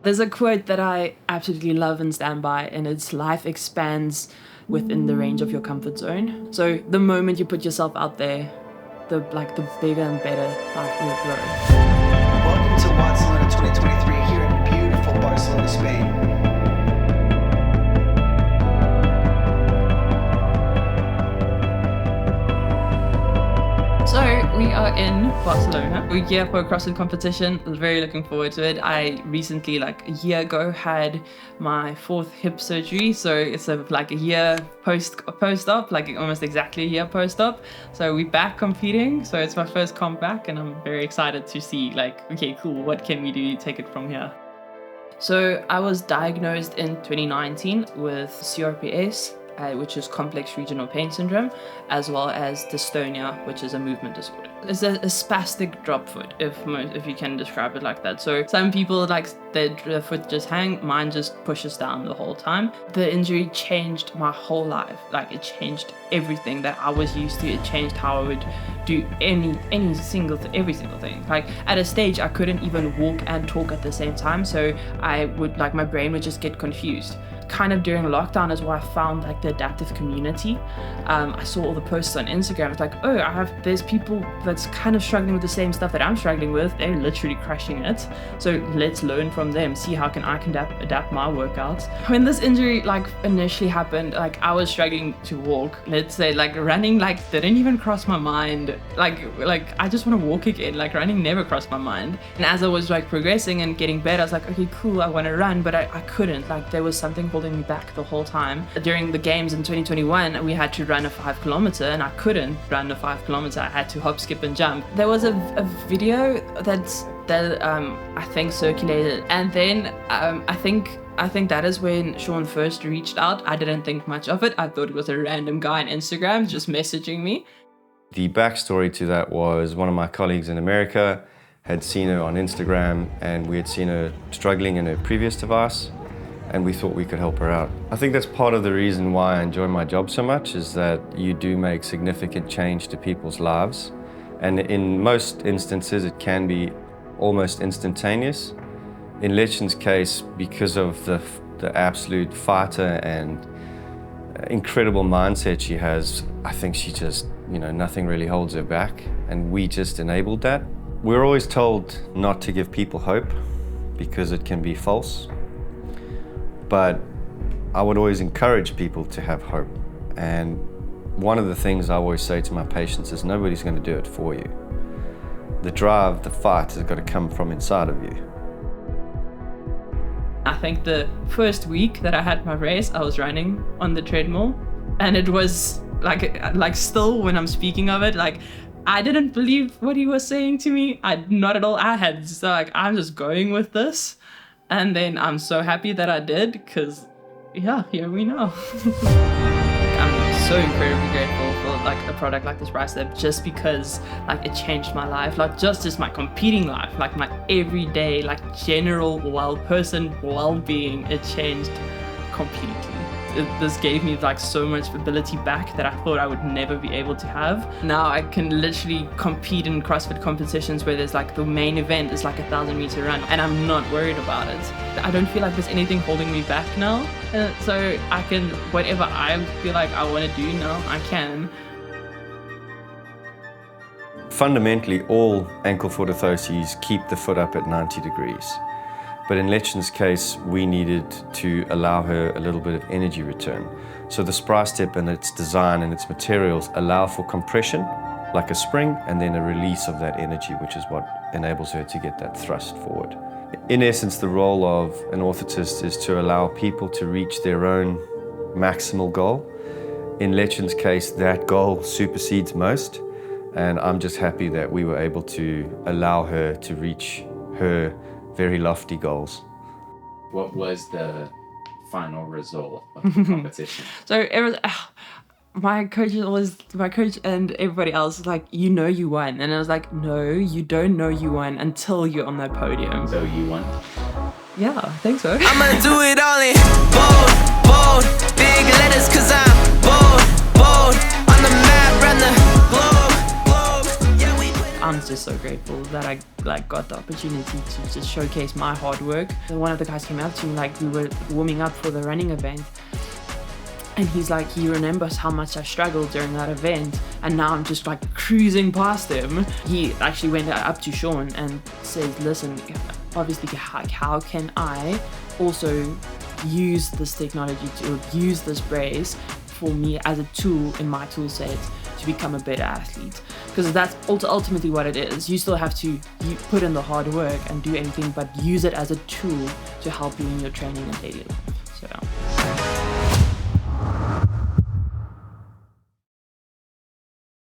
There's a quote that I absolutely love and stand by, and it's life expands within the range of your comfort zone. So the moment you put yourself out there, the bigger and better life will grow. Welcome to Barcelona 2023 here in beautiful Barcelona, Spain. So we are in Barcelona. We're here for a CrossFit competition. I was very looking forward to it. I recently, a year ago, had my 4th hip surgery. So it's a year post-op, almost exactly a year post-op. So we're back competing. So it's my first comp back, and I'm very excited to see okay, cool, what can we do to take it from here? So I was diagnosed in 2019 with CRPS, which is complex regional pain syndrome, as well as dystonia, which is a movement disorder. It's a spastic drop foot, if you can describe it like that. So some people their foot just hang, mine just pushes down the whole time. The injury changed my whole life. It changed everything that I was used to. It changed how I would do every single thing. At a stage, I couldn't even walk and talk at the same time. So I would my brain would just get confused. Kind of during lockdown is where I found the adaptive community. I saw all the posts on Instagram. It's there's people that's kind of struggling with the same stuff that I'm struggling with. They're literally crushing it. So let's learn from them, see how I can adapt my workouts. When this injury initially happened, I was struggling to walk. Let's say running didn't even cross my mind. I just want to walk again. Running never crossed my mind. And as I was progressing and getting better, I was okay, cool, I want to run, but I couldn't. There was something holding me back the whole time. During the games in 2021, we had to run a 5 kilometer, and I couldn't run a 5 kilometer. I had to hop, skip, and jump. There was a video that I think circulated, and then I think that is when Sean first reached out. I didn't think much of it. I thought it was a random guy on Instagram just messaging me. The backstory to that was one of my colleagues in America had seen her on Instagram, and we had seen her struggling in her previous device, and we thought we could help her out. I think that's part of the reason why I enjoy my job so much, is that you do make significant change to people's lives. And in most instances, it can be almost instantaneous. In Letchen's case, because of the absolute fighter and incredible mindset she has, I think she just, nothing really holds her back. And we just enabled that. We're always told not to give people hope because it can be false. But I would always encourage people to have hope. And one of the things I always say to my patients is nobody's going to do it for you. The drive, the fight has got to come from inside of you. I think the first week that I had my race, I was running on the treadmill, and it was still when I'm speaking of it, I didn't believe what he was saying to me. Not at all. I had I'm just going with this. And then I'm so happy that I did, because, yeah, here we know. I'm so incredibly grateful for a product like the SpryStep, just because it changed my life, just as my competing life, my everyday, general well-being, it changed completely. This gave me so much ability back that I thought I would never be able to have. Now I can literally compete in CrossFit competitions where there's the main event is a 1,000-meter run, and I'm not worried about it. I don't feel there's anything holding me back now. So I can, whatever I feel I want to do now, I can. Fundamentally, all ankle-foot orthoses keep the foot up at 90 degrees. But in Letchen's case, we needed to allow her a little bit of energy return. So the SpryStep and its design and its materials allow for compression, like a spring, and then a release of that energy, which is what enables her to get that thrust forward. In essence, the role of an orthotist is to allow people to reach their own maximal goal. In Letchen's case, that goal supersedes most, and I'm just happy that we were able to allow her to reach her very lofty goals. What was the final result of the competition? So my coach and everybody else was you won. And I was no, you don't know you won until you're on that podium. So you won? Yeah, I think so. I'ma do it all in bold, big letters, cause I'm bold, on the map, run the globe. Yeah, I'm just so grateful that I got the opportunity to just showcase my hard work. And one of the guys came up to me, like, we were warming up for the running event, and he's like, he remembers how much I struggled during that event, and now I'm just like cruising past him. He actually went up to Sean and says, listen, obviously, how can I also use this technology to use this brace for me as a tool in my tool set to become a better athlete? Because that's ultimately what it is. You still have to put in the hard work and do anything, but use it as a tool to help you in your training and daily life.